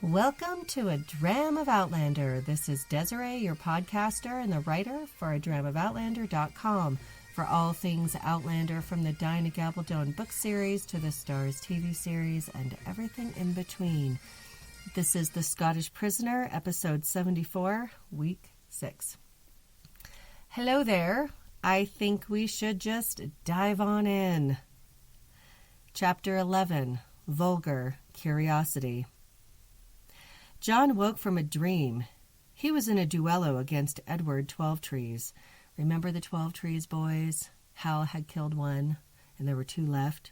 Welcome to A Dram of Outlander. This is Desiree, your podcaster and the writer for adramofOutlander.com for all things Outlander, from the Dinah Gabaldon book series to the Starz TV series and everything in between. This is The Scottish Prisoner, episode 74, week 6. Hello there. I think we should just dive on in. Chapter 11, Vulgar Curiosity. John woke from a dream. He was in a duello against Edward Twelvetrees. Remember the Twelvetrees boys? Hal had killed one, and there were two left.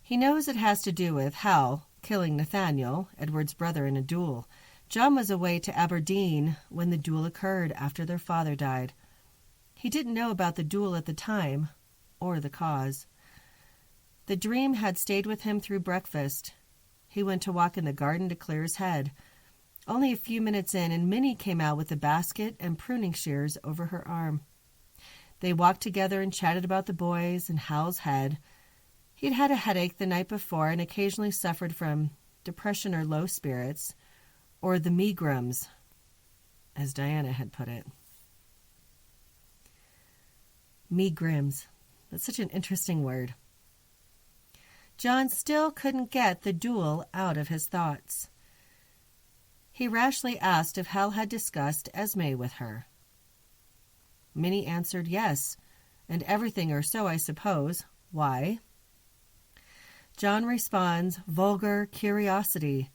He knows it has to do with Hal killing Nathaniel, Edward's brother, in a duel. John was away to Aberdeen when the duel occurred after their father died. He didn't know about the duel at the time, or the cause. The dream had stayed with him through breakfast. He went to walk in the garden to clear his head. Only a few minutes in, and Minnie came out with a basket and pruning shears over her arm. They walked together and chatted about the boys and Hal's head. He'd had a headache the night before and occasionally suffered from depression or low spirits, or the megrims, as Diana had put it. Megrims. That's such an interesting word. John still couldn't get the duel out of his thoughts. He rashly asked if Hal had discussed Esme with her. Minnie answered yes, and everything or so, I suppose. Why? John responds, vulgar curiosity.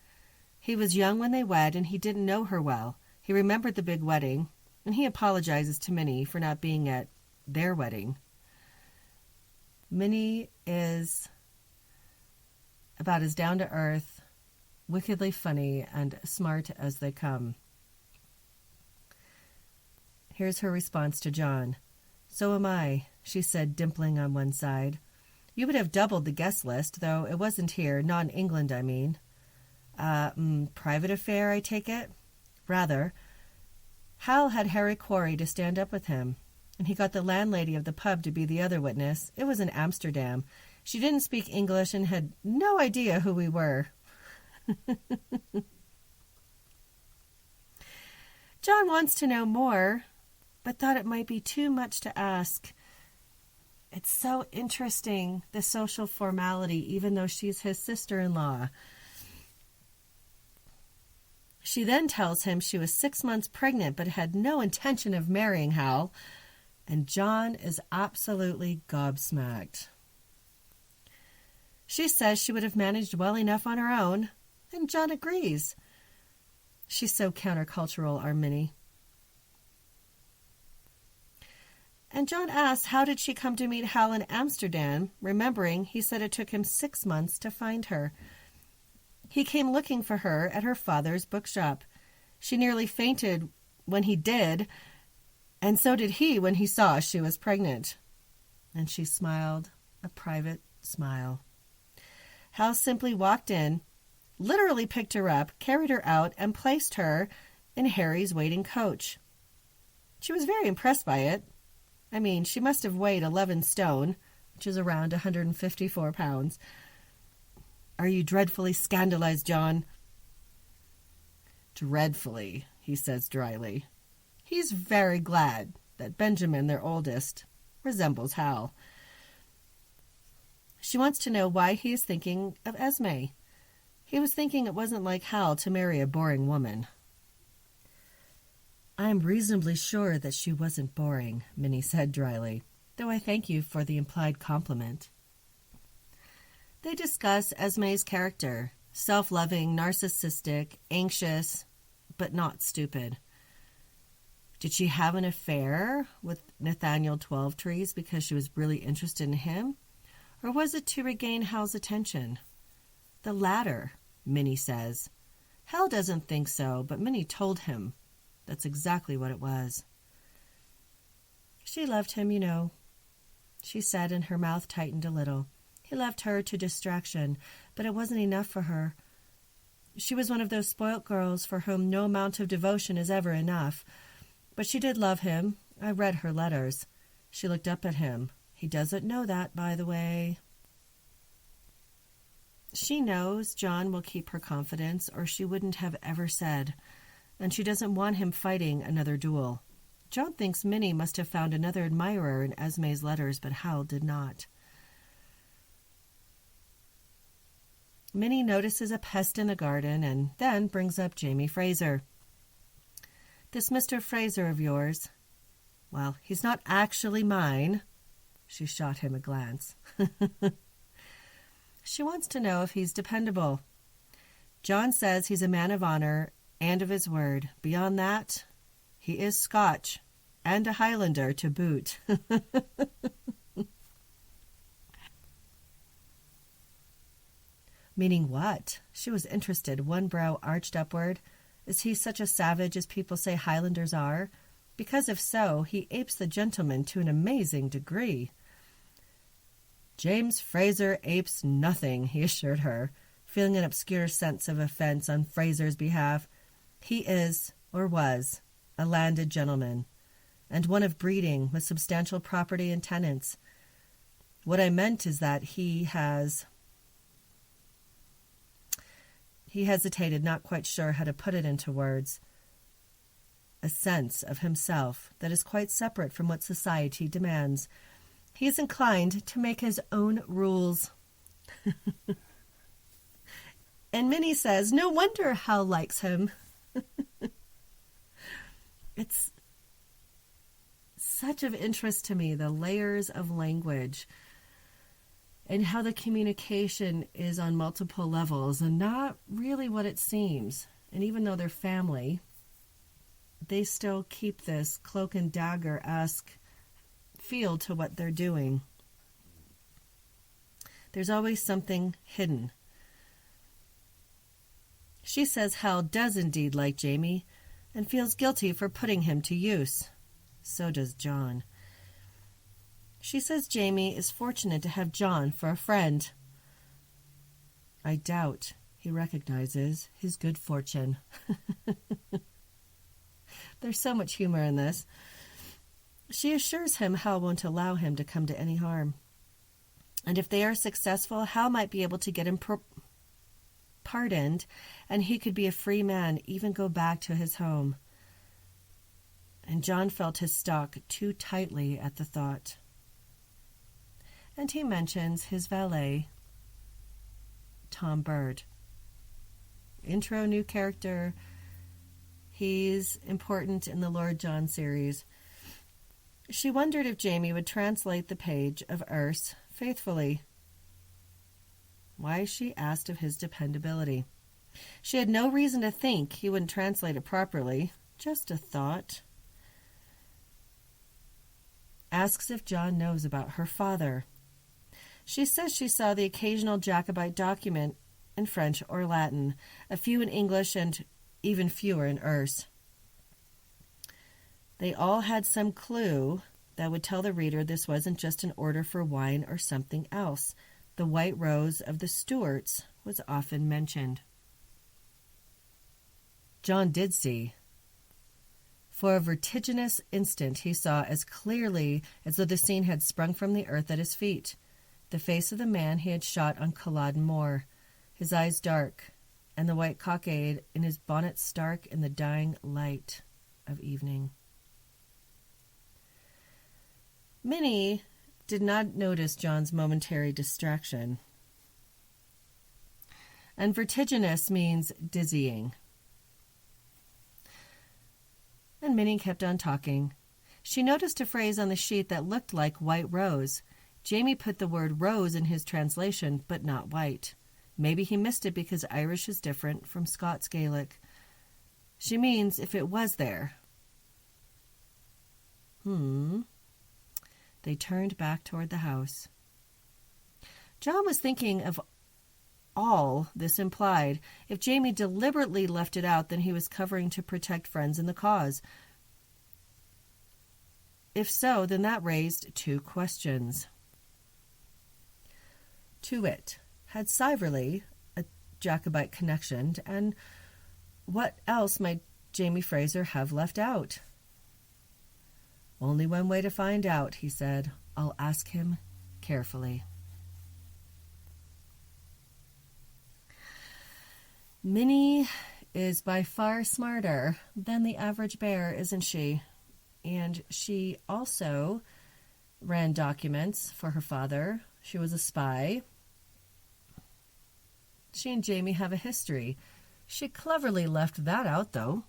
He was young when they wed, and he didn't know her well. He remembered the big wedding, and he apologizes to Minnie for not being at their wedding. Minnie is about as down-to-earth, wickedly funny, and smart as they come. Here's her response to John. So am I, she said, dimpling on one side. You would have doubled the guest list, though it wasn't here, not in England, I mean. Private affair, I take it? Rather. Hal had Harry Quarry to stand up with him, and he got the landlady of the pub to be the other witness. It was in Amsterdam. She didn't speak English and had no idea who we were. John wants to know more, but thought it might be too much to ask. It's so interesting, the social formality, even though she's his sister-in-law. She then tells him she was 6 months pregnant but had no intention of marrying Hal, and John is absolutely gobsmacked. She says she would have managed well enough on her own, and John agrees. She's so countercultural, our Minnie. And John asks, how did she come to meet Hal in Amsterdam, remembering he said it took him 6 months to find her. He came looking for her at her father's bookshop. She nearly fainted when he did, and so did he when he saw she was pregnant. And she smiled, a private smile. Hal simply walked in, literally picked her up, carried her out, and placed her in Harry's waiting coach. She was very impressed by it. I mean, she must have weighed 11 stone, which is around 154 pounds. Are you dreadfully scandalized, John? Dreadfully, he says dryly. He's very glad that Benjamin, their oldest, resembles Hal. She wants to know why he is thinking of Esme. He was thinking it wasn't like Hal to marry a boring woman. I'm reasonably sure that she wasn't boring, Minnie said dryly, though I thank you for the implied compliment. They discuss Esme's character, self-loving, narcissistic, anxious, but not stupid. Did she have an affair with Nathaniel Twelvetrees because she was really interested in him? Or was it to regain Hal's attention? The latter, Minnie says. Hal doesn't think so, but Minnie told him that's exactly what it was. She loved him, you know, she said, and her mouth tightened a little. He left her to distraction, but it wasn't enough for her. She was one of those spoilt girls for whom no amount of devotion is ever enough. But she did love him. I read her letters. She looked up at him. He doesn't know that, by the way. She knows John will keep her confidence, or she wouldn't have ever said, and she doesn't want him fighting another duel. John thinks Minnie must have found another admirer in Esme's letters, but Hal did not. Minnie notices a pest in the garden and then brings up Jamie Fraser. "This Mr. Fraser of yours, well, he's not actually mine." She shot him a glance. She wants to know if he's dependable. John says he's a man of honor and of his word. Beyond that, he is Scotch and a Highlander to boot. Meaning what? She was interested, one brow arched upward. Is he such a savage as people say Highlanders are? Because if so, he apes the gentleman to an amazing degree. "James Fraser apes nothing," he assured her, feeling an obscure sense of offense on Fraser's behalf. "He is, or was, a landed gentleman, and one of breeding, with substantial property and tenants. What I meant is that he hesitated, not quite sure how to put it into words. "A sense of himself that is quite separate from what society demands. He is inclined to make his own rules." And Minnie says, "No wonder Hal likes him." It's such of interest to me, the layers of language and how the communication is on multiple levels and not really what it seems. And even though they're family, they still keep this cloak and dagger-esque feel to what they're doing. There's always something hidden. She says Hal does indeed like Jamie and feels guilty for putting him to use. So does John. She says Jamie is fortunate to have John for a friend. I doubt he recognizes his good fortune. There's so much humor in this. She assures him Hal won't allow him to come to any harm. And if they are successful, Hal might be able to get him pardoned, and he could be a free man, even go back to his home. And John felt his stock too tightly at the thought. And he mentions his valet, Tom Byrd. Intro, new character. He's important in the Lord John series. She wondered if Jamie would translate the page of Erse faithfully. Why, she asked of his dependability. She had no reason to think he wouldn't translate it properly. Just a thought. Asks if John knows about her father. She says she saw the occasional Jacobite document in French or Latin, a few in English, and even fewer in Erse. They all had some clue that would tell the reader this wasn't just an order for wine or something else. The white rose of the Stuarts was often mentioned. John did see. For a vertiginous instant he saw as clearly as though the scene had sprung from the earth at his feet. The face of the man he had shot on Culloden Moor, his eyes dark, and the white cockade in his bonnet stark in the dying light of evening. Minnie did not notice John's momentary distraction. And vertiginous means dizzying. And Minnie kept on talking. She noticed a phrase on the sheet that looked like white rose. Jamie put the word rose in his translation, but not white. Maybe he missed it because Irish is different from Scots Gaelic. She means if it was there. They turned back toward the house. John was thinking of all this implied. If Jamie deliberately left it out, then he was covering to protect friends in the cause. If so, then that raised two questions. To wit, had Siverley a Jacobite connection, and what else might Jamie Fraser have left out? Only one way to find out, he said. I'll ask him carefully. Minnie is by far smarter than the average bear, isn't she? And she also ran documents for her father. She was a spy. She and Jamie have a history. She cleverly left that out, though.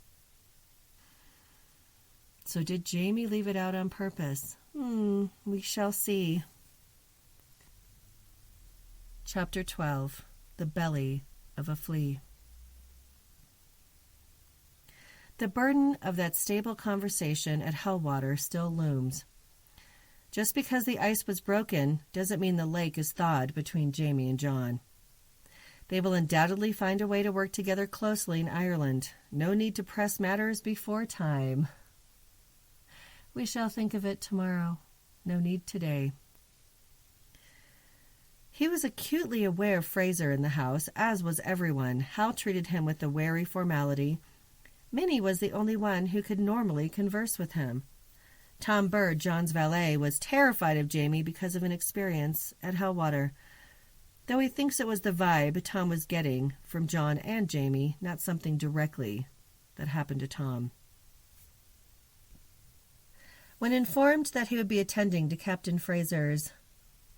So did Jamie leave it out on purpose? We shall see. Chapter 12. The Belly of a Flea. The burden of that stable conversation at Hellwater still looms. Just because the ice was broken doesn't mean the lake is thawed between Jamie and John. They will undoubtedly find a way to work together closely in Ireland. No need to press matters before time. We shall think of it tomorrow. No need today. He was acutely aware of Fraser in the house, as was everyone. Hal treated him with a wary formality. Minnie was the only one who could normally converse with him. Tom Byrd, John's valet, was terrified of Jamie because of an experience at Hellwater. Though he thinks it was the vibe Tom was getting from John and Jamie, not something directly that happened to Tom. When informed that he would be attending to Captain Fraser's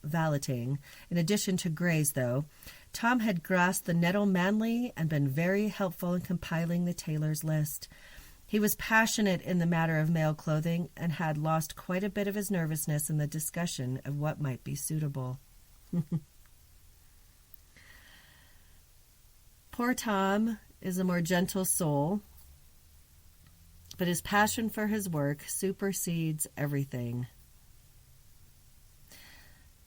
valeting, in addition to Gray's, though, Tom had grasped the nettle manly and been very helpful in compiling the tailor's list. He was passionate in the matter of male clothing and had lost quite a bit of his nervousness in the discussion of what might be suitable. Poor Tom is a more gentle soul, but his passion for his work supersedes everything.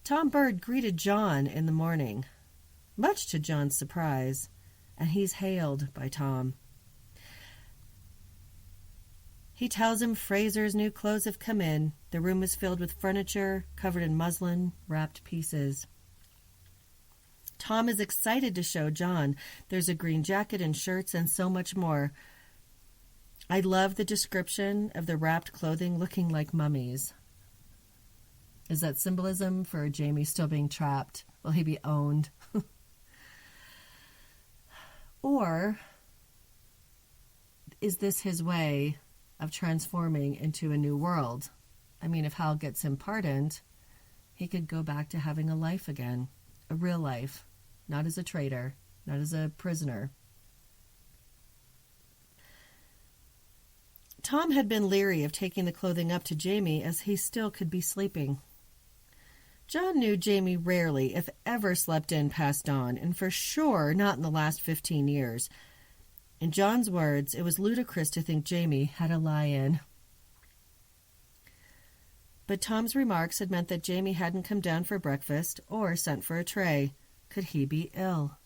Tom Byrd greeted John in the morning, much to John's surprise, and he's hailed by Tom. He tells him Fraser's new clothes have come in. The room is filled with furniture covered in muslin, wrapped pieces. Tom is excited to show John. There's a green jacket and shirts and so much more. I love the description of the wrapped clothing looking like mummies. Is that symbolism for Jamie still being trapped? Will he be owned? Or is this his way of transforming into a new world? I mean, if Hal gets him pardoned, he could go back to having a life again, a real life, not as a traitor, not as a prisoner. Tom had been leery of taking the clothing up to Jamie as he still could be sleeping. John knew Jamie rarely, if ever, slept in past dawn, and for sure not in the last 15 years. In John's words, it was ludicrous to think Jamie had a lie-in. But Tom's remarks had meant that Jamie hadn't come down for breakfast or sent for a tray. Could he be ill?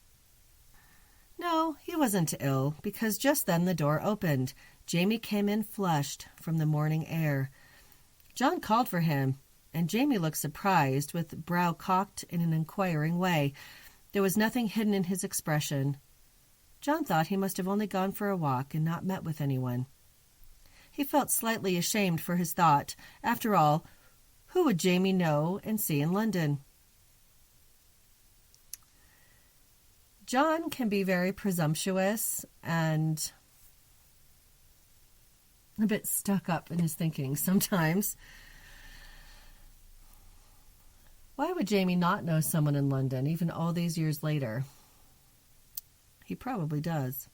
No, he wasn't ill, because just then the door opened. Jamie came in flushed from the morning air. John called for him, and Jamie looked surprised, with brow cocked in an inquiring way. There was nothing hidden in his expression. John thought he must have only gone for a walk and not met with anyone. He felt slightly ashamed for his thought. After all, who would Jamie know and see in London? John can be very presumptuous and a bit stuck up in his thinking sometimes. Why would Jamie not know someone in London, even all these years later? He probably does.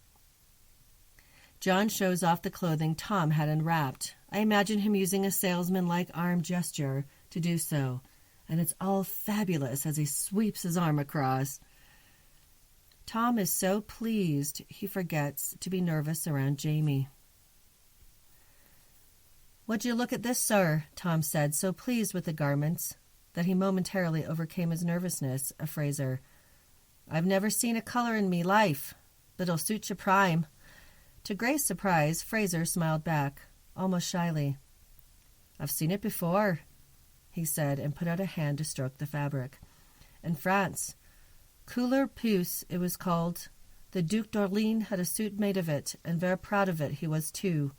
John shows off the clothing Tom had unwrapped. I imagine him using a salesman-like arm gesture to do so, and it's all fabulous as he sweeps his arm across. Tom is so pleased he forgets to be nervous around Jamie. "Would you look at this, sir?" Tom said, so pleased with the garments that he momentarily overcame his nervousness of Fraser. "I've never seen a colour in me life, but it'll suit you prime." To Gray's surprise, Fraser smiled back, almost shyly. "I've seen it before," he said, and put out a hand to stroke the fabric. "In France, Couleur Puce it was called. The Duke d'Orléans had a suit made of it, and very proud of it he was too."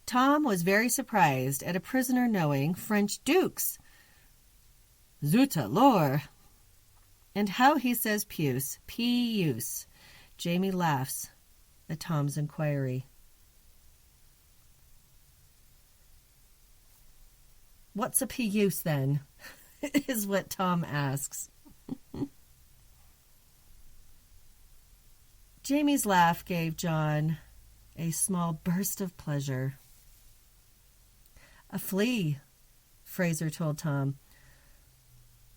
Tom was very surprised at a prisoner knowing French dukes. Zut alors! And how he says puce, P-use. Jamie laughs at Tom's inquiry. What's a P-use then? Is what Tom asks. Jamie's laugh gave John a small burst of pleasure. A flea, Fraser told Tom.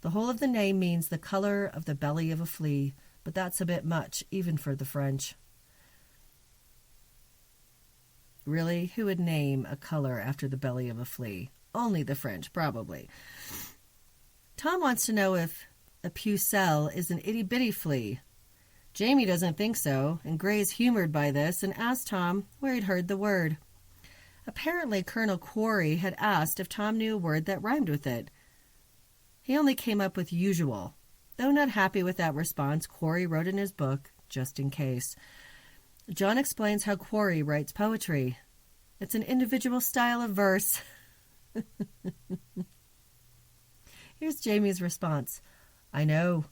The whole of the name means the color of the belly of a flea, but that's a bit much, even for the French. Really? Who would name a color after the belly of a flea? Only the French, probably. Tom wants to know if a pucelle is an itty-bitty flea. Jamie doesn't think so, and Gray's humored by this and asked Tom where he'd heard the word. Apparently, Colonel Quarry had asked if Tom knew a word that rhymed with it. He only came up with usual. Though not happy with that response, Quarry wrote in his book, just in case. John explains how Quarry writes poetry. It's an individual style of verse. Here's Jamie's response. I know.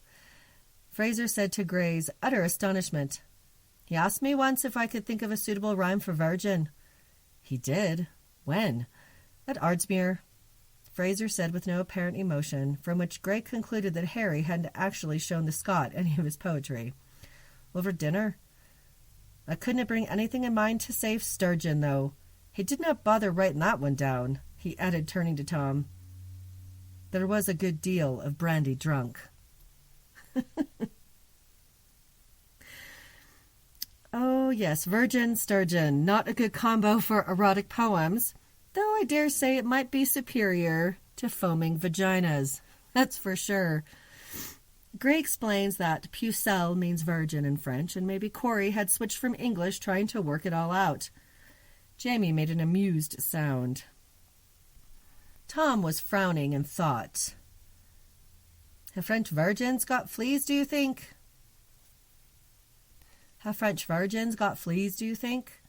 Fraser said to Gray's utter astonishment. He asked me once if I could think of a suitable rhyme for virgin. He did. When? At Ardsmuir. Fraser said with no apparent emotion, from which Gray concluded that Harry hadn't actually shown the Scot any of his poetry. Over dinner? I couldn't bring anything in mind to save sturgeon, though. He did not bother writing that one down, he added, turning to Tom. There was a good deal of brandy drunk. Oh, yes, virgin, sturgeon. Not a good combo for erotic poems, though I dare say it might be superior to foaming vaginas. That's for sure. Gray explains that pucelle means virgin in French, and maybe Corey had switched from English trying to work it all out. Jamie made an amused sound. Tom was frowning in thought. Have French virgins got fleas, do you think? Have French virgins got fleas, do you think?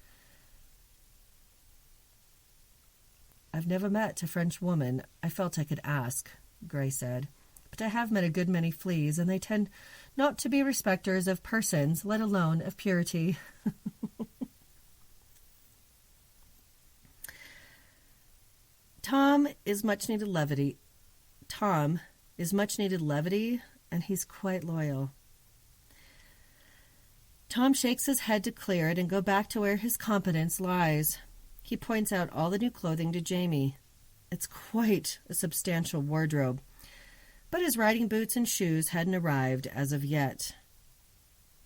I've never met a French woman I felt I could ask, Gray said. But I have met a good many fleas, and they tend not to be respecters of persons, let alone of purity. Tom is much needed levity, and he's quite loyal. Tom shakes his head to clear it and go back to where his competence lies. He points out all the new clothing to Jamie. It's quite a substantial wardrobe. But his riding boots and shoes hadn't arrived as of yet.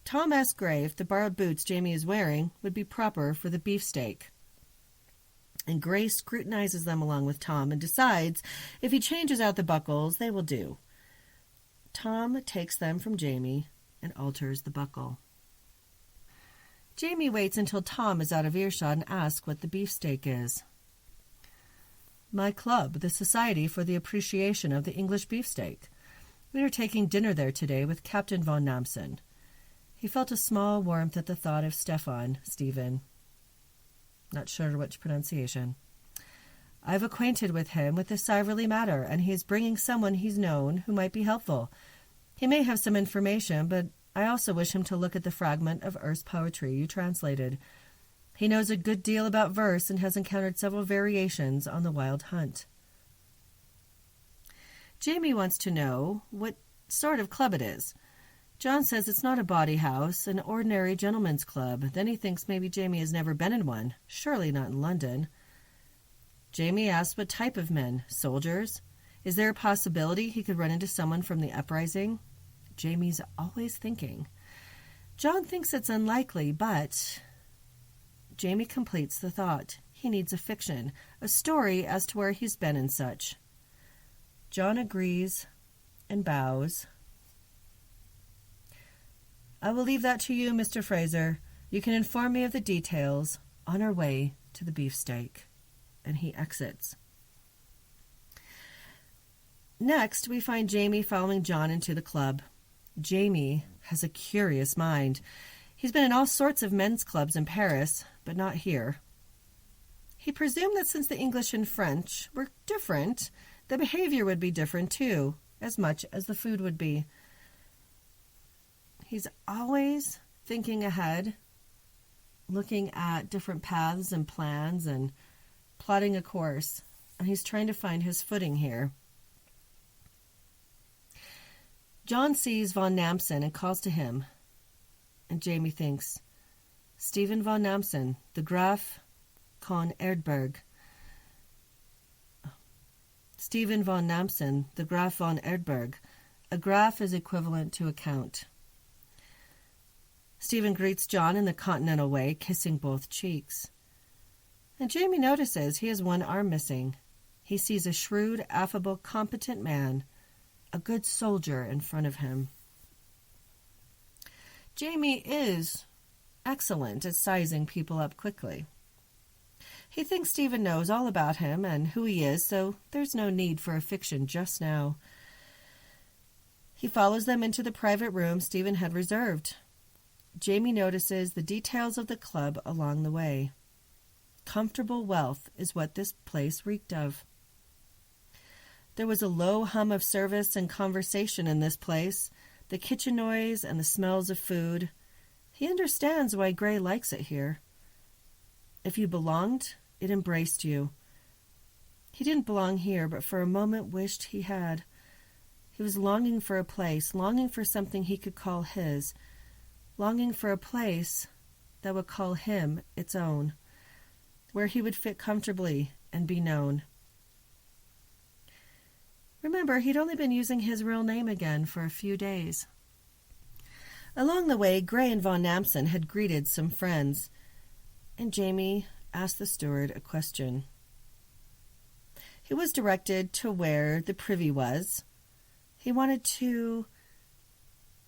Tom asks Gray if the borrowed boots Jamie is wearing would be proper for the beefsteak. And Gray scrutinizes them along with Tom and decides if he changes out the buckles, they will do. Tom takes them from Jamie and alters the buckle. Jamie waits until Tom is out of earshot and asks what the beefsteak is. My club, the Society for the Appreciation of the English Beefsteak. We are taking dinner there today with Captain von Namsen. He felt a small warmth at the thought of Stephen. Not sure which pronunciation. I've acquainted with him with this Siverley matter, and he is bringing someone he's known who might be helpful. He may have some information, but I also wish him to look at the fragment of Erse poetry you translated. He knows a good deal about verse and has encountered several variations on the wild hunt. Jamie wants to know what sort of club it is. John says it's not a bawdy house, an ordinary gentleman's club. Then he thinks maybe Jamie has never been in one, surely not in London. Jamie asks what type of men, soldiers? Is there a possibility he could run into someone from the uprising? Jamie's always thinking. John thinks it's unlikely, but Jamie completes the thought. He needs a fiction, a story as to where he's been and such. John agrees and bows. I will leave that to you, Mr. Fraser. You can inform me of the details on our way to the beefsteak. And he exits. Next, we find Jamie following John into the club. Jamie has a curious mind. He's been in all sorts of men's clubs in Paris, but not here. He presumed that since the English and French were different, the behavior would be different too, as much as the food would be. He's always thinking ahead, looking at different paths and plans and plotting a course, and he's trying to find his footing here. John sees von Namsen and calls to him, and Jamie thinks, Stephen von Namsen, the Graf von Erdberg. Stephen von Namsen, the Graf von Erdberg. A graf is equivalent to a count. Stephen greets John in the continental way, kissing both cheeks. And Jamie notices he has one arm missing. He sees a shrewd, affable, competent man, a good soldier in front of him. Jamie is excellent at sizing people up quickly. He thinks Stephen knows all about him and who he is, so there's no need for a fiction just now. He follows them into the private room Stephen had reserved. Jamie notices the details of the club along the way. Comfortable wealth is what this place reeked of. There was a low hum of service and conversation in this place, the kitchen noise and the smells of food. He understands why Gray likes it here. If you belonged, it embraced you. He didn't belong here, but for a moment wished he had. He was longing for a place, longing for something he could call his, longing for a place that would call him its own, where he would fit comfortably and be known. Remember, he'd only been using his real name again for a few days. Along the way, Gray and von Namsen had greeted some friends, and Jamie asked the steward a question. He was directed to where the privy was. He wanted to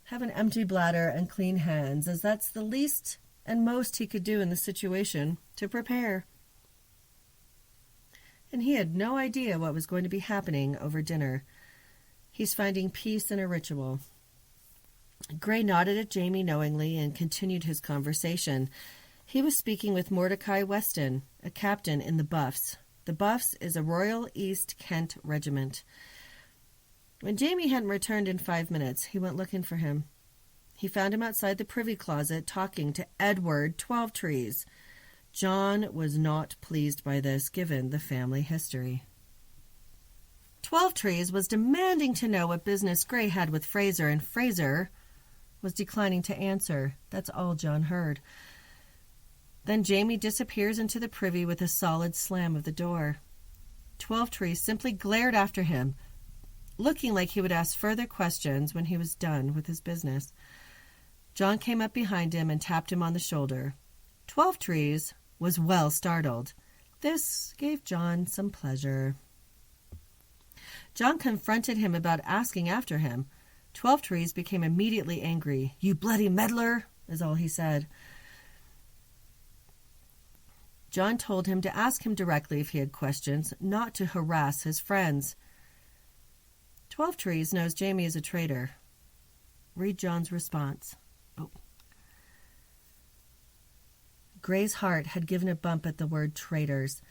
have an empty bladder and clean hands, as that's the least and most he could do in the situation to prepare. And he had no idea what was going to be happening over dinner. He's finding peace in a ritual. Gray nodded at Jamie knowingly and continued his conversation. He was speaking with Mordecai Weston, a captain in the Buffs. The Buffs is a Royal East Kent regiment. When Jamie hadn't returned in 5 minutes, he went looking for him. He found him outside the privy closet talking to Edward Twelvetrees. John was not pleased by this, given the family history. Twelvetrees was demanding to know what business Gray had with Fraser, and Fraser was declining to answer. That's all John heard. Then Jamie disappears into the privy with a solid slam of the door. Twelvetrees simply glared after him, looking like he would ask further questions when he was done with his business. John came up behind him and tapped him on the shoulder. Twelvetrees was well startled. This gave John some pleasure. John confronted him about asking after him. Twelvetrees became immediately angry. "You bloody meddler," is all he said. John told him to ask him directly if he had questions, not to harass his friends. Twelvetrees knows Jamie is a traitor. Read John's response. Gray's heart had given a bump at the word traitors,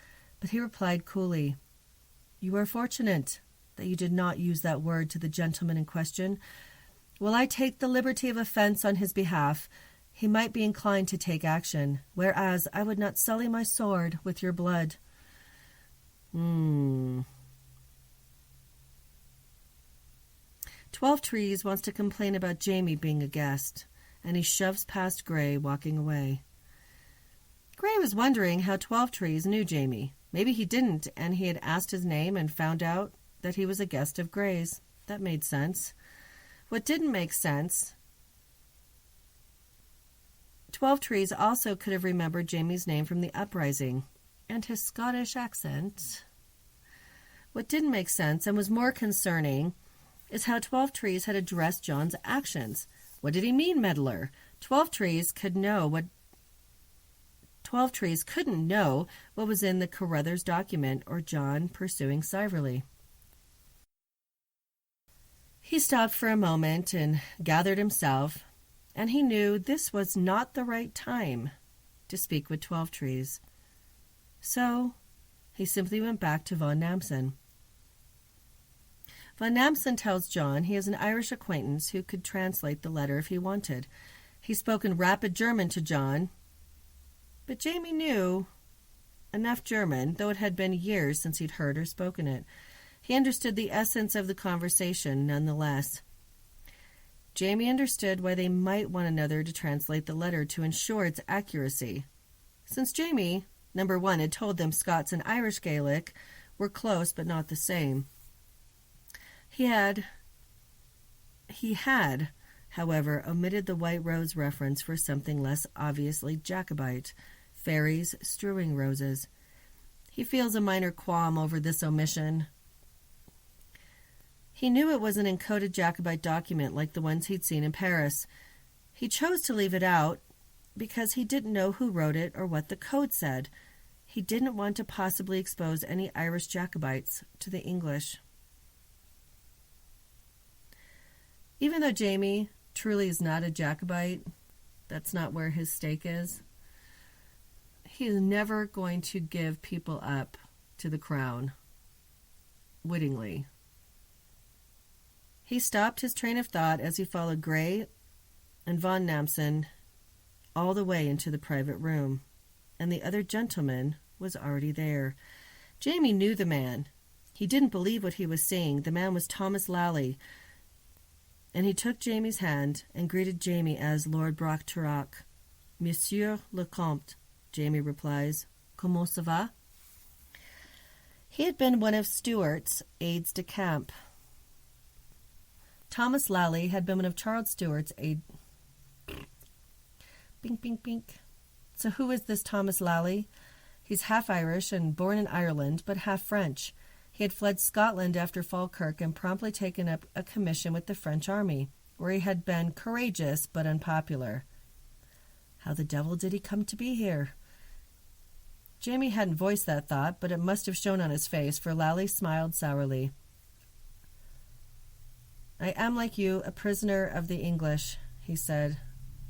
but he replied coolly, "You are fortunate that you did not use that word to the gentleman in question. Will I take the liberty of offense on his behalf? He might be inclined to take action, whereas I would not sully my sword with your blood." Twelvetrees wants to complain about Jamie being a guest, and he shoves past Gray, walking away. Gray was wondering how Twelvetrees knew Jamie. Maybe he didn't, and he had asked his name and found out that he was a guest of Gray's. That made sense. What didn't make sense, Twelvetrees also could have remembered Jamie's name from the uprising, and his Scottish accent. What didn't make sense, and was more concerning, is how Twelvetrees had addressed John's actions. What did he mean, meddler? Twelvetrees couldn't know what was in the Carruthers document or John pursuing Siverley. He stopped for a moment and gathered himself, and he knew this was not the right time to speak with Twelvetrees. So he simply went back to von Namsen. Van Namsen tells John he has an Irish acquaintance who could translate the letter if he wanted. He spoke in rapid German to John, but Jamie knew enough German, though it had been years since he'd heard or spoken it. He understood the essence of the conversation nonetheless. Jamie understood why they might want another to translate the letter to ensure its accuracy. Since Jamie, number one, had told them Scots and Irish Gaelic were close but not the same. He had, however, omitted the White Rose reference for something less obviously Jacobite, fairies strewing roses. He feels a minor qualm over this omission. He knew it was an encoded Jacobite document like the ones he'd seen in Paris. He chose to leave it out because he didn't know who wrote it or what the code said. He didn't want to possibly expose any Irish Jacobites to the English. Even though Jamie truly is not a Jacobite, that's not where his stake is, he is never going to give people up to the crown wittingly. He stopped his train of thought as he followed Gray and Von Namsen all the way into the private room, and the other gentleman was already there. Jamie knew the man. He didn't believe what he was seeing. The man was Thomas Lally, and he took Jamie's hand and greeted Jamie as Lord Brock-Turrock. Monsieur le Comte, Jamie replies. Comment ça va? He had been one of Stuart's aides de camp. Thomas Lally had been one of Charles Stuart's aides. Bink, bink, bink. So who is this Thomas Lally? He's half Irish and born in Ireland, but half French. He had fled Scotland after Falkirk and promptly taken up a commission with the French army, where he had been courageous but unpopular. How the devil did he come to be here? Jamie hadn't voiced that thought, but it must have shown on his face, for Lally smiled sourly. I am, like you, a prisoner of the English, he said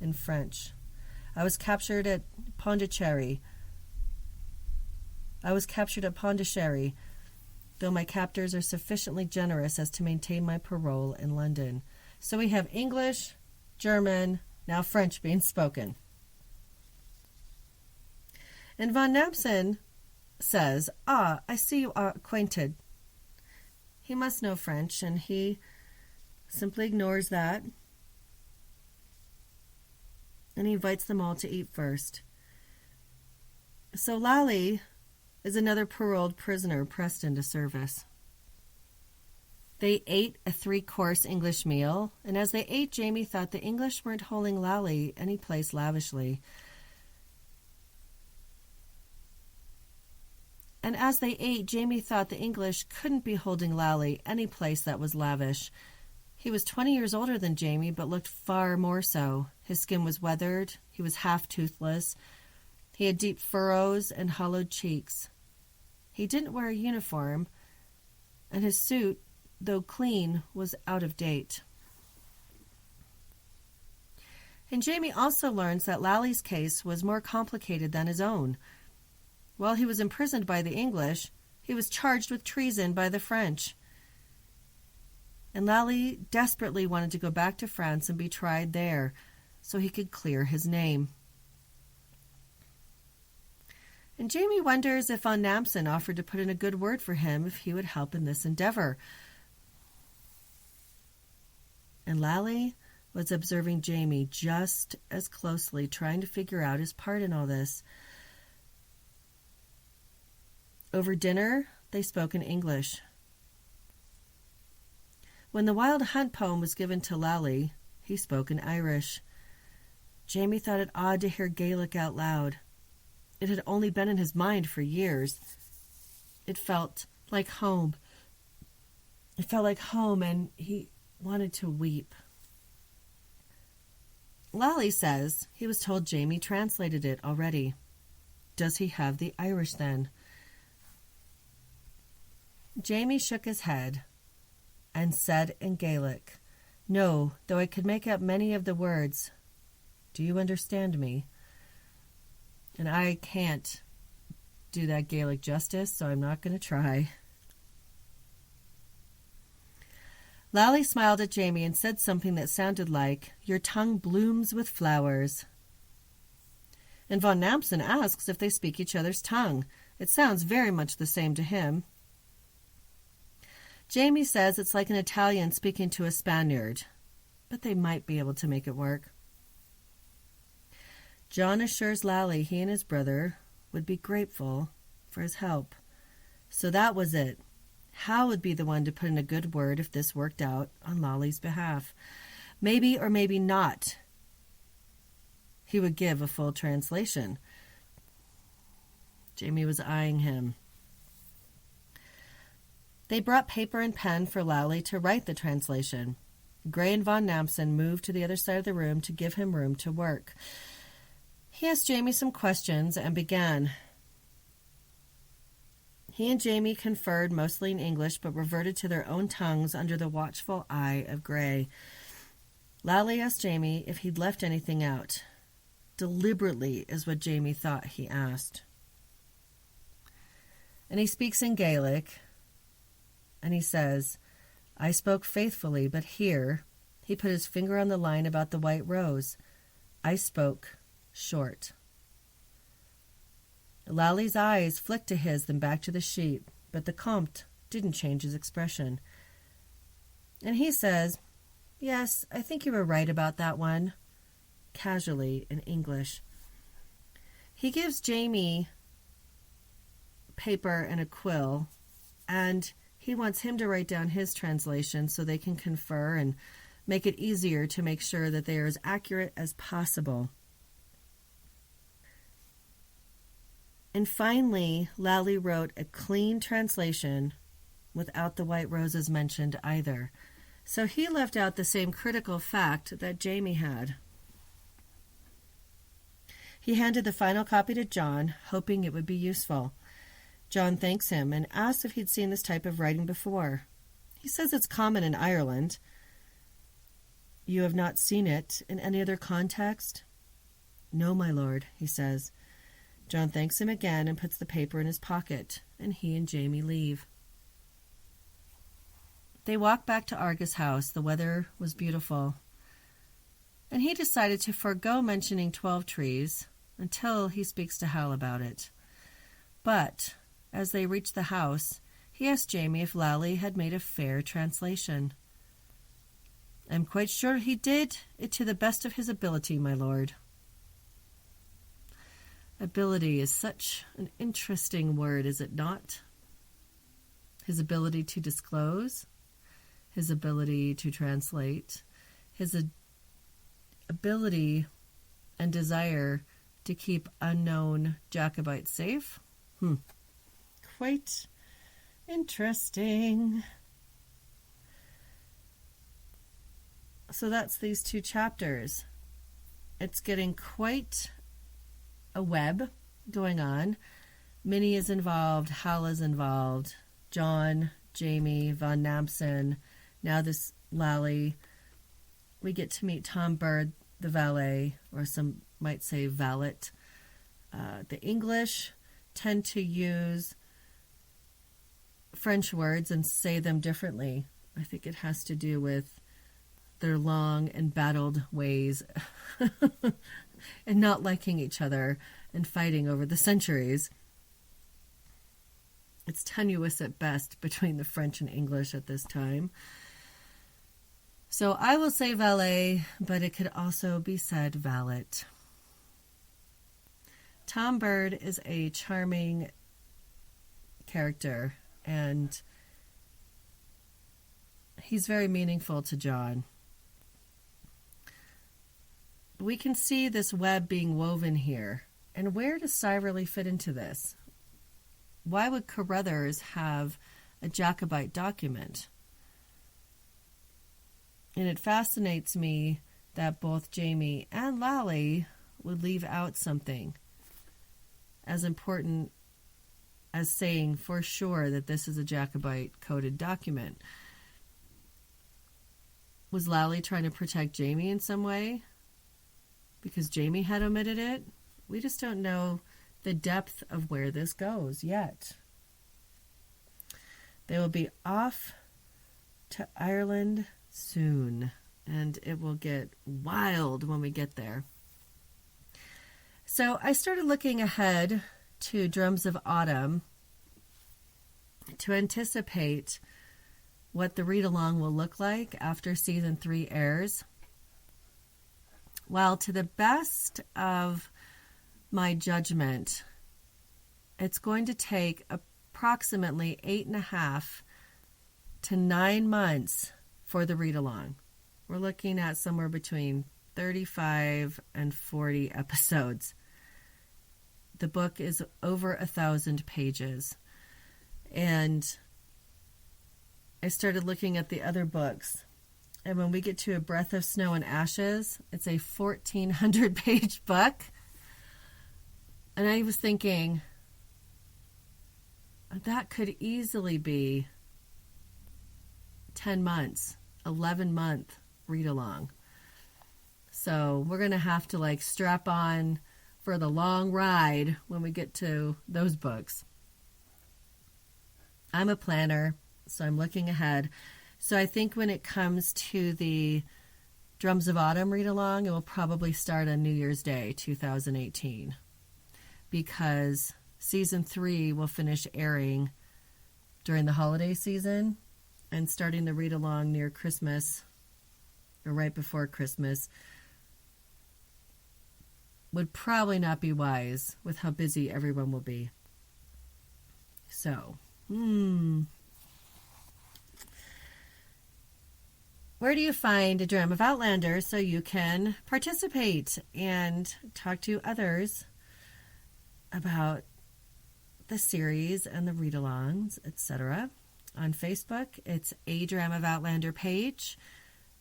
in French. I was captured at Pondicherry, though my captors are sufficiently generous as to maintain my parole in London. So we have English, German, now French being spoken. And Von Namsen says, I see you are acquainted. He must know French, and he simply ignores that, and he invites them all to eat first. So Lally is another paroled prisoner pressed into service. They ate a 3-course English meal, and as they ate, Jamie thought the English weren't holding Lally any place lavishly. And as they ate, Jamie thought the English couldn't be holding Lally any place that was lavish. He was 20 years older than Jamie, but looked far more so. His skin was weathered, he was half-toothless, he had deep furrows and hollowed cheeks. He didn't wear a uniform, and his suit, though clean, was out of date. And Jamie also learns that Lally's case was more complicated than his own. While he was imprisoned by the English, he was charged with treason by the French. And Lally desperately wanted to go back to France and be tried there so he could clear his name. And Jamie wonders if Von Namsen offered to put in a good word for him if he would help in this endeavor. And Lally was observing Jamie just as closely, trying to figure out his part in all this. Over dinner, they spoke in English. When the Wild Hunt poem was given to Lally, he spoke in Irish. Jamie thought it odd to hear Gaelic out loud. It had only been in his mind for years. It felt like home. And he wanted to weep. Lally says he was told Jamie translated it already. Does he have the Irish then? Jamie shook his head and said in Gaelic, "No, though I could make out many of the words. Do you understand me?" And I can't do that Gaelic justice, so I'm not going to try. Lally smiled at Jamie and said something that sounded like, "Your tongue blooms with flowers." And von Nampson asks if they speak each other's tongue. It sounds very much the same to him. Jamie says it's like an Italian speaking to a Spaniard, but they might be able to make it work. John assures Lally he and his brother would be grateful for his help. So that was it. Hal would be the one to put in a good word if this worked out on Lally's behalf. Maybe or maybe not. He would give a full translation. Jamie was eyeing him. They brought paper and pen for Lally to write the translation. Gray and von Nampson moved to the other side of the room to give him room to work. He asked Jamie some questions and began. He and Jamie conferred mostly in English, but reverted to their own tongues under the watchful eye of Gray. Lally asked Jamie if he'd left anything out. Deliberately is what Jamie thought he asked. And he speaks in Gaelic, and he says, "I spoke faithfully, but here," he put his finger on the line about the white rose, "I spoke short." Lally's eyes flicked to his, then back to the sheet, but the Comte didn't change his expression. And he says, "Yes, I think you were right about that one," casually in English. He gives Jamie paper and a quill, and he wants him to write down his translation so they can confer and make it easier to make sure that they are as accurate as possible. And finally, Lally wrote a clean translation without the white roses mentioned either. So he left out the same critical fact that Jamie had. He handed the final copy to John, hoping it would be useful. John thanks him and asks if he'd seen this type of writing before. He says it's common in Ireland. "You have not seen it in any other context?" "No, my lord," he says. John thanks him again and puts the paper in his pocket, and he and Jamie leave. They walk back to Argus House. The weather was beautiful, and he decided to forego mentioning 12trees until he speaks to Hal about it. But as they reach the house, he asked Jamie if Lally had made a fair translation. "I'm quite sure he did it to the best of his ability, my lord." Ability is such an interesting word, is it not? His ability to disclose, his ability to translate, his ability and desire to keep unknown Jacobites safe. Quite interesting. So that's these two chapters. It's getting quite a web going on. Minnie is involved, Hal is involved, John, Jamie, von Nampson, now this Lally. We get to meet Tom Byrd, the valet, or some might say valet. The English tend to use French words and say them differently. I think it has to do with their long and battled ways and not liking each other and fighting over the centuries. It's tenuous at best between the French and English at this time. So I will say valet, but it could also be said valet. Tom Byrd is a charming character, and he's very meaningful to John. We can see this web being woven here. And where does Cy really fit into this? Why would Carruthers have a Jacobite document? And it fascinates me that both Jamie and Lally would leave out something as important as saying for sure that this is a Jacobite coded document. Was Lally trying to protect Jamie in some way because Jamie had omitted it? We just don't know the depth of where this goes yet. They will be off to Ireland soon, and it will get wild when we get there. So I started looking ahead to Drums of Autumn to anticipate what the read-along will look like after Season 3 airs. Well, to the best of my judgment, it's going to take approximately 8.5 to 9 months for the read-along. We're looking at somewhere between 35 and 40 episodes. The book is over 1,000 pages. And I started looking at the other books. And when we get to A Breath of Snow and Ashes, it's a 1,400-page book. And I was thinking, that could easily be 10 months, 11-month read-along. So we're going to have to strap on for the long ride when we get to those books. I'm a planner, so I'm looking ahead. So I think when it comes to the Drums of Autumn read-along, it will probably start on New Year's Day, 2018, because Season 3 will finish airing during the holiday season, and starting the read-along near Christmas or right before Christmas would probably not be wise with how busy everyone will be. So, where do you find a Dram of Outlander so you can participate and talk to others about the series and the read-alongs, etc.? On Facebook, it's a Dram of Outlander page.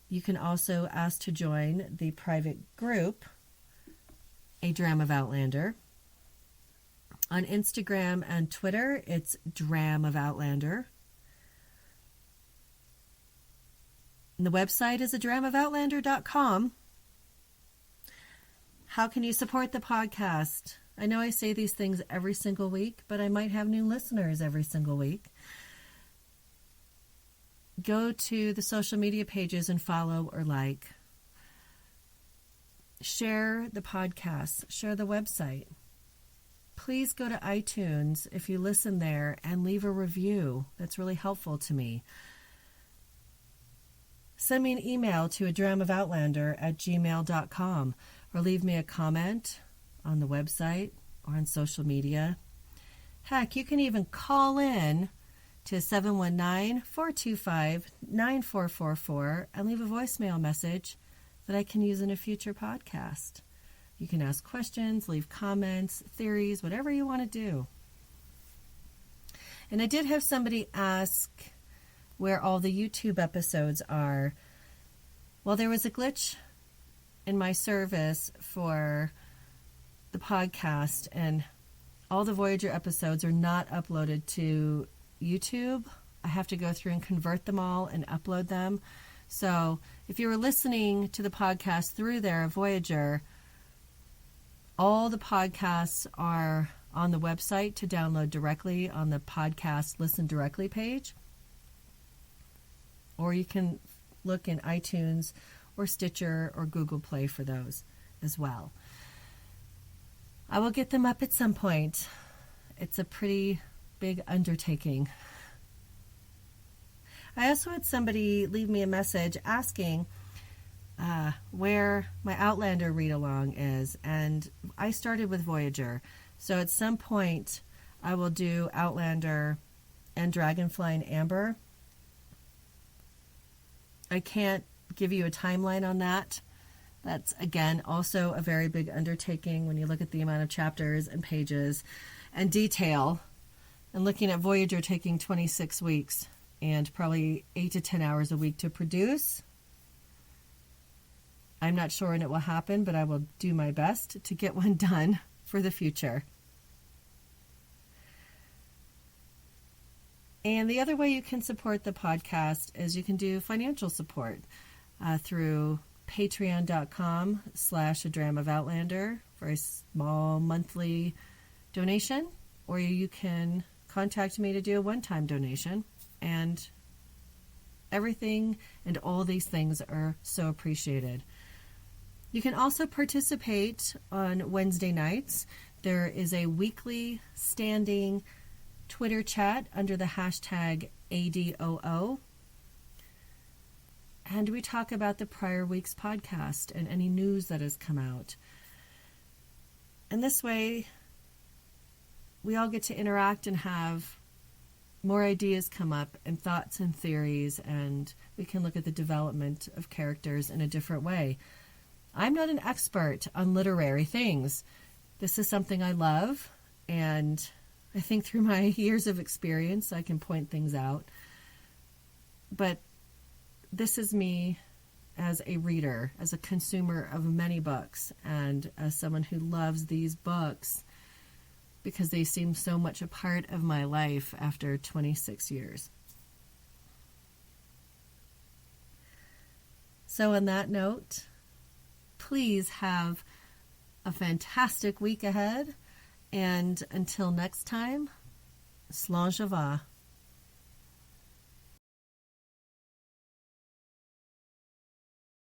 You can also ask to join the private group, A Dram of Outlander. On Instagram and Twitter, it's Dram of Outlander. And the website is adramofoutlander.com. How can you support the podcast? I know I say these things every single week, but I might have new listeners every single week. Go to the social media pages and follow or like. Share the podcast. Share the website. Please go to iTunes if you listen there and leave a review. That's really helpful to me. Send me an email to adramofoutlander@gmail.com or leave me a comment on the website or on social media. Heck, you can even call in to 719-425-9444 and leave a voicemail message that I can use in a future podcast. You can ask questions, leave comments, theories, whatever you want to do. And I did have somebody ask where all the YouTube episodes are. Well, there was a glitch in my service for the podcast, and all the Voyager episodes are not uploaded to YouTube. I have to go through and convert them all and upload them. So if you were listening to the podcast through there, Voyager, all the podcasts are on the website to download directly on the podcast Listen Directly page. Or you can look in iTunes or Stitcher or Google Play for those as well. I will get them up at some point. It's a pretty big undertaking. I also had somebody leave me a message asking where my Outlander read-along is, and I started with Voyager. So at some point, I will do Outlander and Dragonfly and Amber. I can't give you a timeline on that. That's, again, also a very big undertaking when you look at the amount of chapters and pages and detail. And looking at Voyager taking 26 weeks and probably 8 to 10 hours a week to produce. I'm not sure when it will happen, but I will do my best to get one done for the future. And the other way you can support the podcast is you can do financial support through patreon.com/adramofoutlander for a small monthly donation, or you can contact me to do a one-time donation, and Everything and all these things are so appreciated. You can also participate on Wednesday nights. There is a weekly standing Twitter chat under the hashtag ADOO. And we talk about the prior week's podcast and any news that has come out. And this way, we all get to interact and have more ideas come up and thoughts and theories, and we can look at the development of characters in a different way. I'm not an expert on literary things. This is something I love, and I think through my years of experience, I can point things out. But this is me as a reader, as a consumer of many books, and as someone who loves these books because they seem so much a part of my life after 26 years. So on that note, please have a fantastic week ahead, and until next time, slán je va.